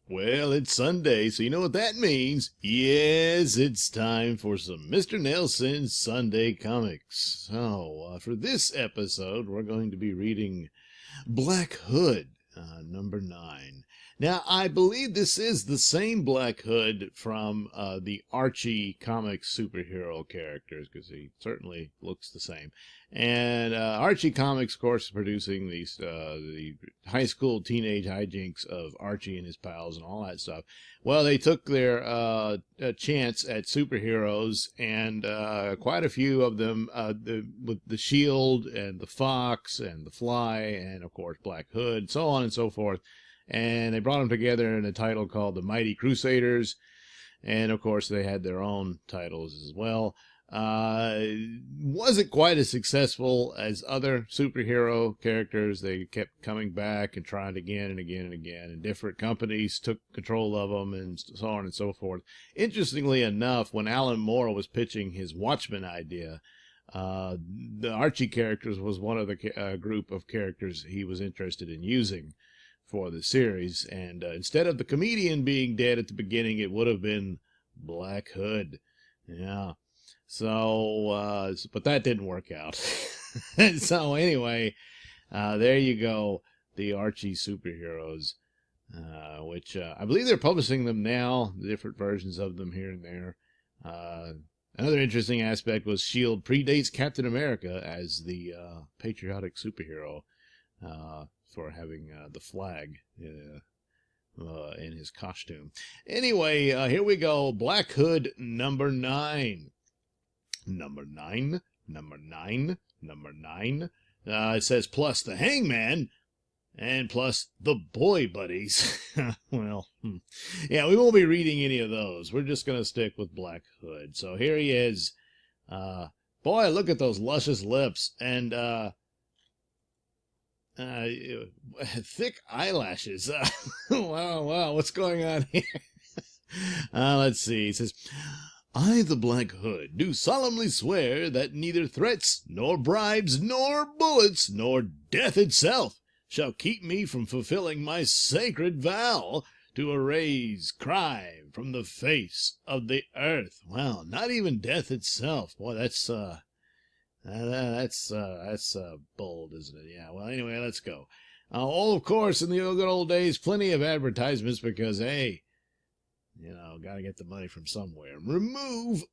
Well, it's Sunday, so you know what that means. Yes, it's time for some Mr. Nailsin Sunday Comics. So, for this episode, we're going to be reading Black Hood, #9. Now, I believe this is the same Black Hood from the Archie comics superhero characters, because he certainly looks the same. And Archie Comics, of course, is producing these the high school teenage hijinks of Archie and his pals and all that stuff. Well, they took their chance at superheroes, and quite a few of them, with the Shield and the Fox and the Fly, and of course Black Hood, so on and so forth. And they brought them together in a title called The Mighty Crusaders. And, of course, they had their own titles as well. Wasn't quite as successful as other superhero characters. They kept coming back and trying again and again and again. And different companies took control of them and so on and so forth. Interestingly enough, when Alan Moore was pitching his Watchmen idea, the Archie characters was one of the group of characters he was interested in using for the series, and instead of the comedian being dead at the beginning, it would have been Black Hood. Yeah. So, but that didn't work out. So anyway, there you go, the Archie superheroes, which I believe they're publishing them now, the different versions of them here and there. Another interesting aspect was S.H.I.E.L.D. predates Captain America as the patriotic superhero, for having the flag in his costume. Anyway, here we go. Black Hood #9. #9. It says plus the Hangman and plus the Boy Buddies. Well, yeah, we won't be reading any of those. We're just going to stick with Black Hood. So here he is. Boy, look at those luscious lips. And thick eyelashes. Wow, what's going on here? Let's see. It says, I, the Black Hood, do solemnly swear that neither threats, nor bribes, nor bullets, nor death itself shall keep me from fulfilling my sacred vow to erase crime from the face of the earth. Wow, not even death itself. Boy, that's bold, isn't it? Yeah, well, anyway, let's go. Of course, in the good old days, plenty of advertisements because, hey, you know, gotta get the money from somewhere. Remove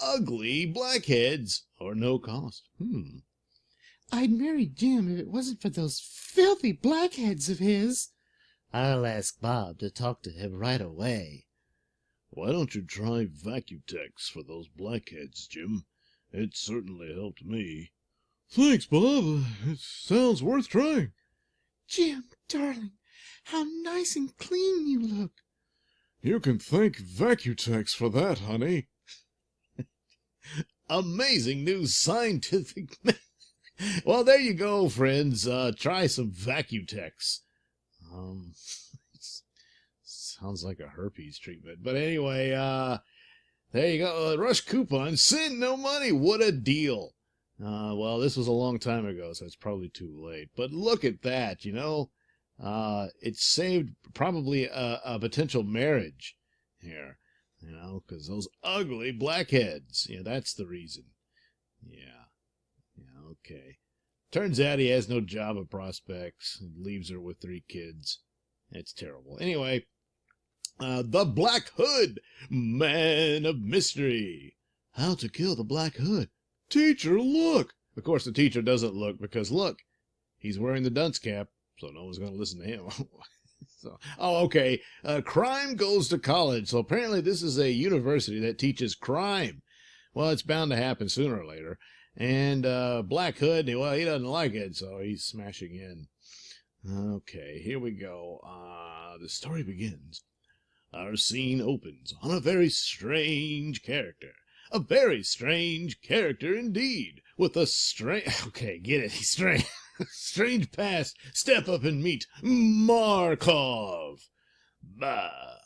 ugly blackheads or no cost. I'd marry Jim if it wasn't for those filthy blackheads of his. I'll ask Bob to talk to him right away. Why don't you try Vacutex for those blackheads, Jim? It certainly helped me. Thanks, Bob. It sounds worth trying. Jim, darling, how nice and clean you look. You can thank Vacutex for that, honey. Amazing new scientific... Well, there you go, friends. Try some Vacutex. Sounds like a herpes treatment. But anyway, there you go. Rush coupon. Send no money. What a deal. Well, this was a long time ago, so it's probably too late. But look at that, you know. It saved probably a potential marriage here, you know, because those ugly blackheads. Yeah, that's the reason. Yeah, okay. Turns out he has no job prospects and leaves her with 3 kids. It's terrible. Anyway, the Black Hood, Man of Mystery. How to kill the Black Hood. Teacher, look. Of course, the teacher doesn't look because, look, he's wearing the dunce cap, so no one's going to listen to him. Okay. Crime goes to college. So apparently this is a university that teaches crime. Well, it's bound to happen sooner or later. And Black Hood, well, he doesn't like it, so he's smashing in. Okay, here we go. The story begins. Our scene opens on a very strange character. A very strange character indeed. With a strange... Okay, get it. He's strange. Strange past. Step up and meet Markov. Bah!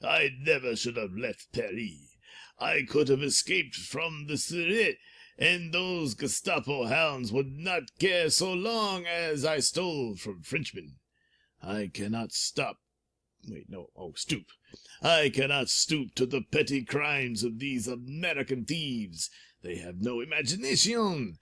I never should have left Paris. I could have escaped from the Surete, and those Gestapo hounds would not care so long as I stole from Frenchmen. I cannot stop stoop. I cannot stoop to the petty crimes of these American thieves. They have no imagination.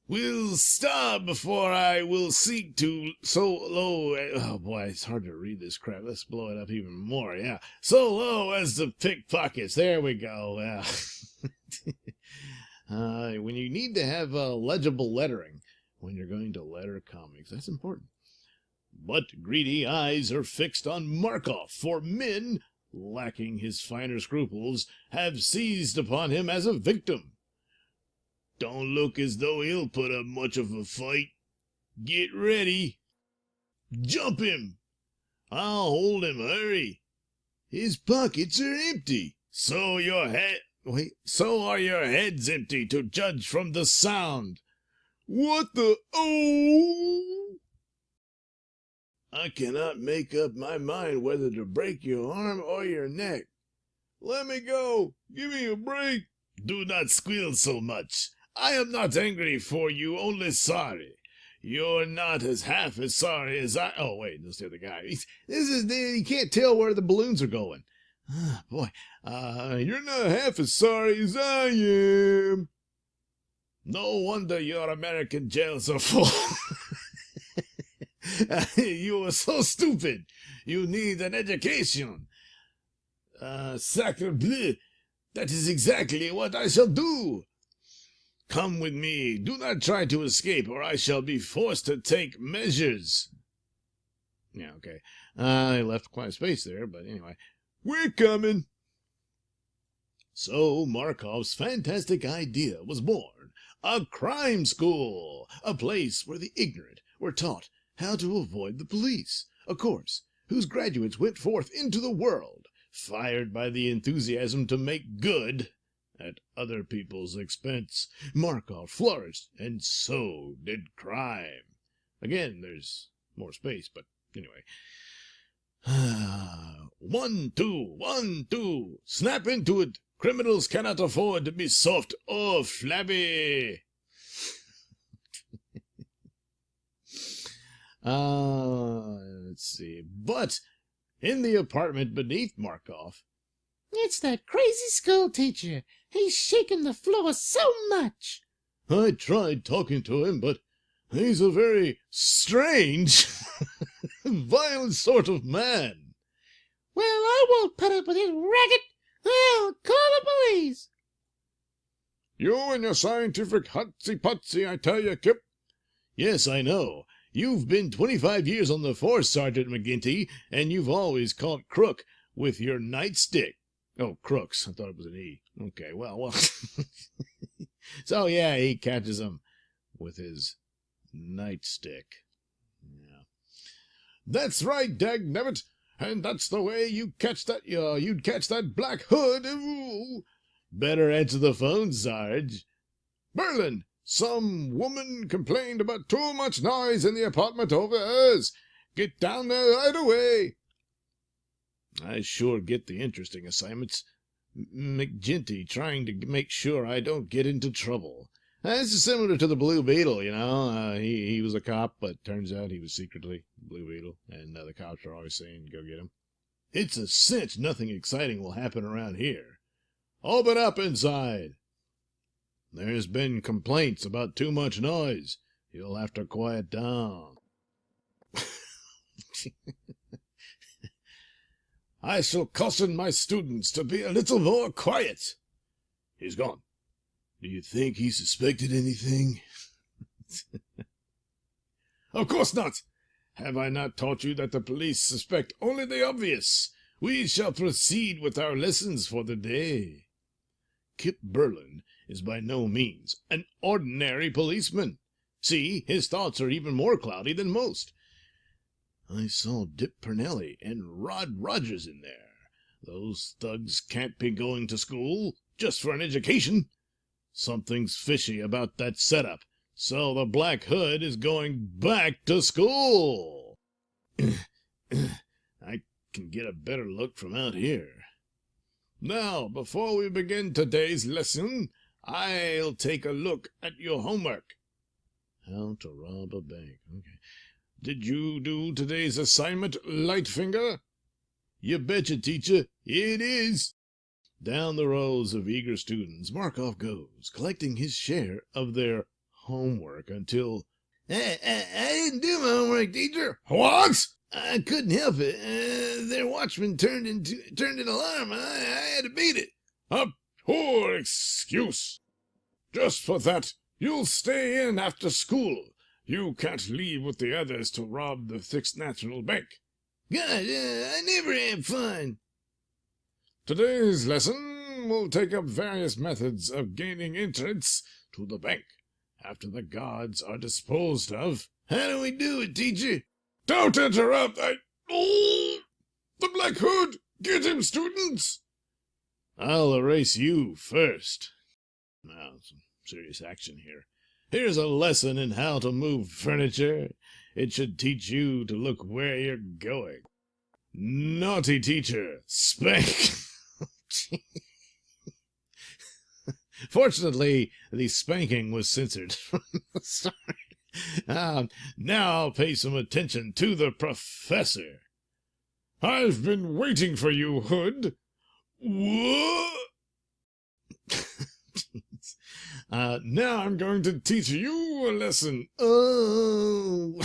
Will starve before I will seek to so low. Oh boy, it's hard to read this crap. Let's blow it up even more. Yeah, so low as to pickpockets. There we go. When you need to have legible lettering when you're going to letter comics, that's important. But greedy eyes are fixed on Markov, for men, lacking his finer scruples, have seized upon him as a victim. Don't look as though he'll put up much of a fight. Get ready. Jump him. I'll hold him, hurry. His pockets are empty. So are your heads empty, to judge from the sound. What the oh? I cannot make up my mind whether to break your arm or your neck. Let me go. Give me a break. Do not squeal so much. I am not angry for you, only sorry. You're not half as sorry as I... Oh, wait, that's the other guy. You can't tell where the balloons are going. Ah, boy. You're not half as sorry as I am. No wonder your American jails are full. You are so stupid. You need an education. Sacre bleu. That is exactly what I shall do. Come with me. Do not try to escape, or I shall be forced to take measures. Yeah, okay. I left quite a space there, but anyway. We're coming. So Markov's fantastic idea was born. A crime school. A place where the ignorant were taught how to avoid the police. A course whose graduates went forth into the world, fired by the enthusiasm to make good at other people's expense. Markov flourished, and so did crime. Again, there's more space, but anyway. 1, 2, 1, 2. Snap into it. Criminals cannot afford to be soft or flabby. Let's see. But in the apartment beneath Markov, It's that crazy school teacher. He's shaking the floor so much. I tried talking to him, but he's a very strange, violent sort of man. Well, I won't put up with his racket. I'll call the police. You and your scientific hutsy-putsy, I tell you, Kip. Yes, I know. You've been 25 years on the force, Sergeant McGinty, and you've always caught Crook with your nightstick. Oh, Crooks. I thought it was an E. Okay, well. So, yeah, he catches him with his nightstick. Yeah. That's right, dagnabbit. And that's the way you'd catch that Black Hood. Ooh. Better answer the phone, Sarge. Berlin, some woman complained about too much noise in the apartment over hers. Get down there right away. I sure get the interesting assignments. McGinty trying to make sure I don't get into trouble. This is similar to the Blue Beetle, you know. He was a cop, but turns out he was secretly Blue Beetle, and the cops are always saying, go get him. It's a cinch nothing exciting will happen around here. Open up inside. There's been complaints about too much noise. You'll have to quiet down. I shall caution my students to be a little more quiet. He's gone. Do you think he suspected anything? Of course not. Have I not taught you that the police suspect only the obvious? We shall proceed with our lessons for the day. Kip Berlin is by no means an ordinary policeman. See, his thoughts are even more cloudy than most. I saw Dip Pernelli and Rod Rogers in there. Those thugs can't be going to school just for an education. Something's fishy about that setup, so the Black Hood is going back to school. I can get a better look from out here. Now, before we begin today's lesson, I'll take a look at your homework. How to rob a bank. Okay. Did you do today's assignment, Lightfinger? You betcha, teacher, it is. Down the rows of eager students, Markov goes, collecting his share of their homework until... I didn't do my homework, teacher. What? I couldn't help it. Their watchman turned an alarm. I had to beat it. A poor excuse. Just for that, you'll stay in after school. You can't leave with the others to rob the Sixth National Bank. God, I never have fun. Today's lesson will take up various methods of gaining entrance to the bank after the guards are disposed of. How do we do it, teacher? Don't interrupt! Oh! The Black Hood! Get him, students! I'll erase you first. Now, some serious action here. Here's a lesson in how to move furniture. It should teach you to look where you're going. Naughty teacher, spank! Fortunately, the spanking was censored from the start. Now pay some attention to the professor. I've been waiting for you, Hood. What? Now I'm going to teach you a lesson. Oh.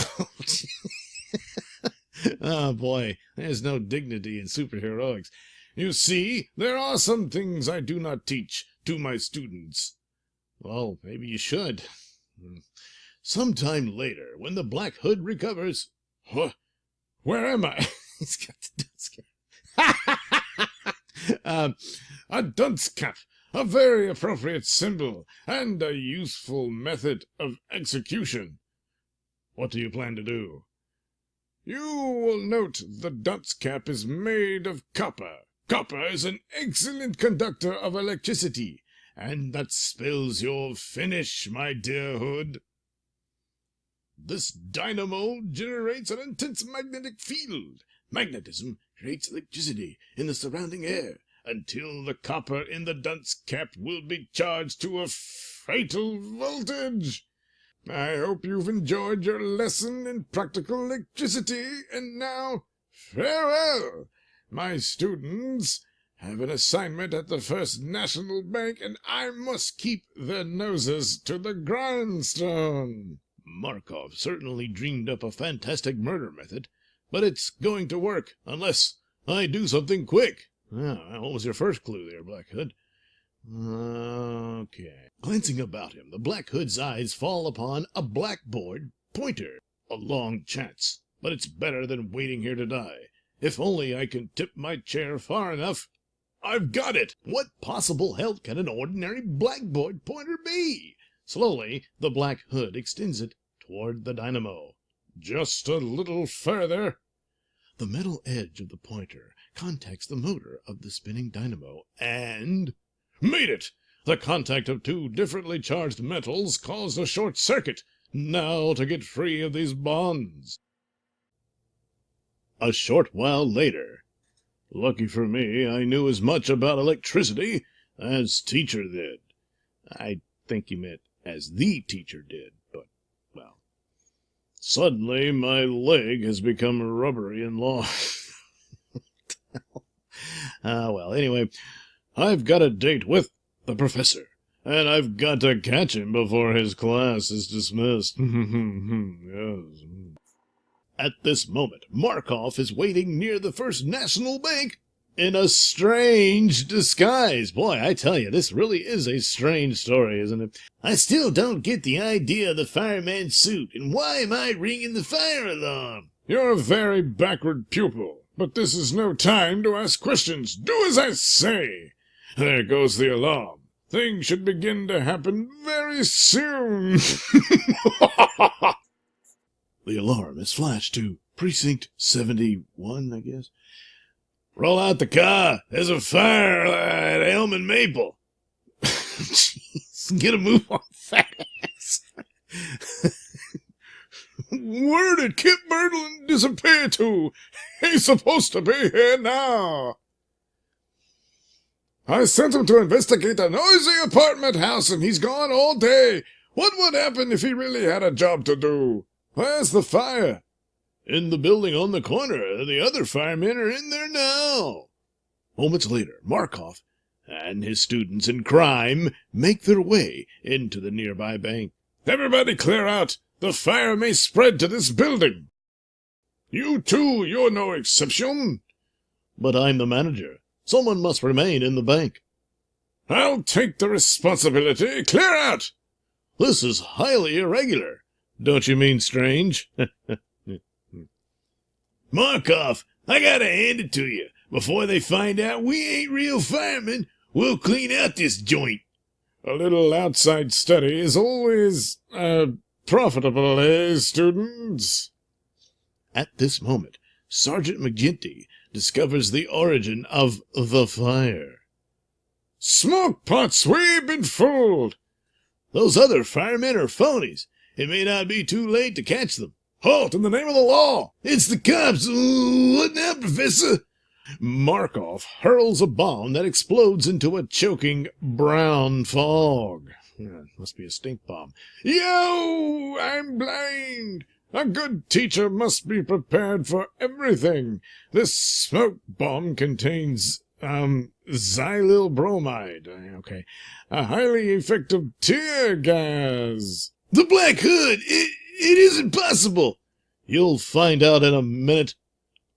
Oh, boy. There's no dignity in superheroics. You see, there are some things I do not teach to my students. Well, maybe you should. Sometime later, when the Black Hood recovers... Huh? Where am I? He's got the dunce cap. A dunce cap, a very appropriate symbol, and a useful method of execution. What do you plan to do? You will note the dunce cap is made of copper. Copper is an excellent conductor of electricity, and that spells your finish, my dear Hood. This dynamo generates an intense magnetic field. Magnetism creates electricity in the surrounding air until the copper in the dunce cap will be charged to a fatal voltage. I hope you've enjoyed your lesson in practical electricity, and now, farewell! My students have an assignment at the First National Bank, and I must keep their noses to the grindstone. Markov certainly dreamed up a fantastic murder method, but it's going to work unless I do something quick. What was your first clue there, Black Hood? Okay. Glancing about him, the Black Hood's eyes fall upon a blackboard pointer. A long chance, but it's better than waiting here to die. If only I can tip my chair far enough. I've got it! What possible help can an ordinary blackboard pointer be? Slowly, the Black Hood extends it toward the dynamo. Just a little further. The metal edge of the pointer contacts the motor of the spinning dynamo and... Made it! The contact of two differently charged metals caused a short circuit. Now to get free of these bonds. A short while later. Lucky for me, I knew as much about electricity as teacher did. I think he meant as the teacher did, but, well. Suddenly, my leg has become rubbery and long. Well, anyway, I've got a date with the professor, and I've got to catch him before his class is dismissed. Yes. At this moment, Markov is waiting near the First National Bank in a strange disguise. Boy, I tell you, this really is a strange story, isn't it? I still don't get the idea of the fireman's suit, and why am I ringing the fire alarm? You're a very backward pupil, but this is no time to ask questions. Do as I say. There goes the alarm. Things should begin to happen very soon. The alarm is flashed to Precinct 71, I guess. Roll out the car. There's a fire at Elm and Maple. Jeez, get a move on, fat ass. Where did Kip Birdland disappear to? He's supposed to be here now. I sent him to investigate a noisy apartment house, and he's gone all day. What would happen if he really had a job to do? Where's the fire? In the building on the corner. The other firemen are in there now. Moments later, Markov and his students in crime make their way into the nearby bank. Everybody clear out. The fire may spread to this building. You too, you're no exception. But I'm the manager. Someone must remain in the bank. I'll take the responsibility. Clear out. This is highly irregular. Don't you mean strange? Markov, I gotta hand it to you. Before they find out we ain't real firemen, we'll clean out this joint. A little outside study is always, profitable, eh, students? At this moment, Sergeant McGinty discovers the origin of the fire. Smoke pots, we've been fooled. Those other firemen are phonies. It may not be too late to catch them. Halt, in the name of the law! It's the cops! What now, Professor? Markov hurls a bomb that explodes into a choking brown fog. Must be a stink bomb. Yo, I'm blind. A good teacher must be prepared for everything. This smoke bomb contains, xylyl bromide. Okay. A highly effective tear gas. The Black Hood! It isn't possible! You'll find out in a minute.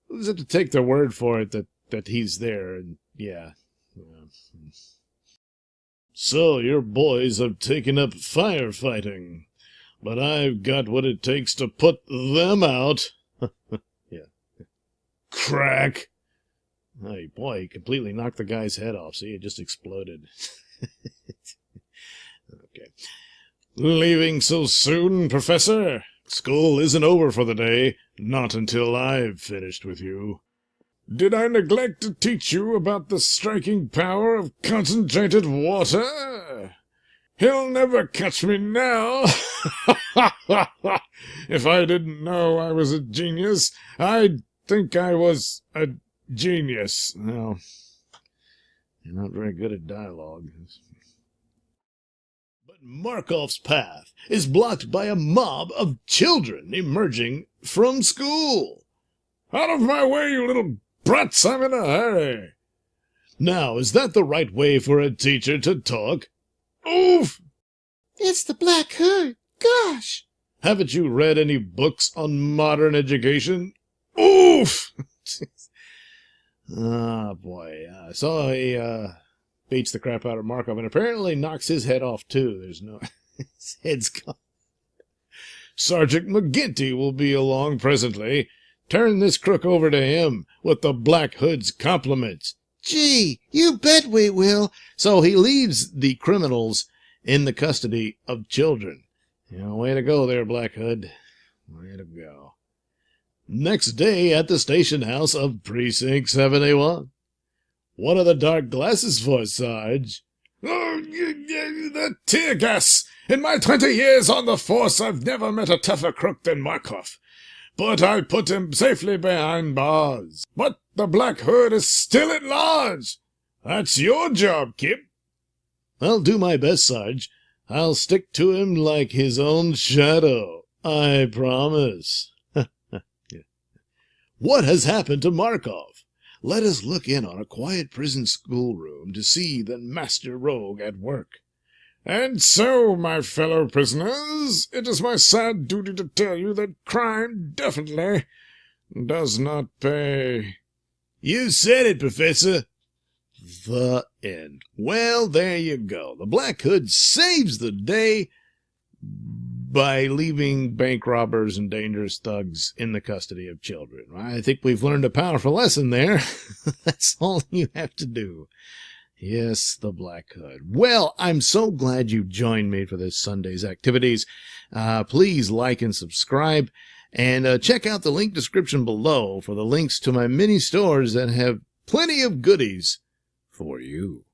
We'll just have to take their word for it that he's there, and yeah. So, your boys have taken up firefighting, but I've got what it takes to put them out. Yeah. Crack! Hey, boy, he completely knocked the guy's head off. See, it just exploded. Okay. Leaving so soon, Professor? School isn't over for the day. Not until I've finished with you. Did I neglect to teach you about the striking power of concentrated water? He'll never catch me now. If I didn't know I was a genius, I'd think I was a genius. No, you're not very good at dialogue. But Markov's path is blocked by a mob of children emerging from school. Out of my way, you little brats! I'm in a hurry. Now, is that the right way for a teacher to talk? Oof! It's the Black Hood. Gosh! Haven't you read any books on modern education? Oof! Ah, boy. So he beats the crap out of Markov and apparently knocks his head off, too. There's no... his head's gone. Sergeant McGinty will be along presently. Turn this crook over to him with the Black Hood's compliments. Gee, you bet we will. So he leaves the criminals in the custody of children. Way to go there, Black Hood. Way to go. Next day at the station house of Precinct 71. What are the dark glasses for, Sarge? Oh, the tear gas! In my 20 years on the force, I've never met a tougher crook than Markov. But I put him safely behind bars. But the Black Hood is still at large. That's your job, Kip. I'll do my best, Sarge. I'll stick to him like his own shadow. I promise. What has happened to Markov? Let us look in on a quiet prison schoolroom to see the master rogue at work. And so, my fellow prisoners, it is my sad duty to tell you that crime definitely does not pay. You said it, Professor. The end. Well, there you go. The Black Hood saves the day by leaving bank robbers and dangerous thugs in the custody of children. I think we've learned a powerful lesson there. That's all you have to do. Yes, the Black Hood. Well, I'm so glad you joined me for this Sunday's activities. Please like and subscribe, and check out the link description below for the links to my mini stores that have plenty of goodies for you.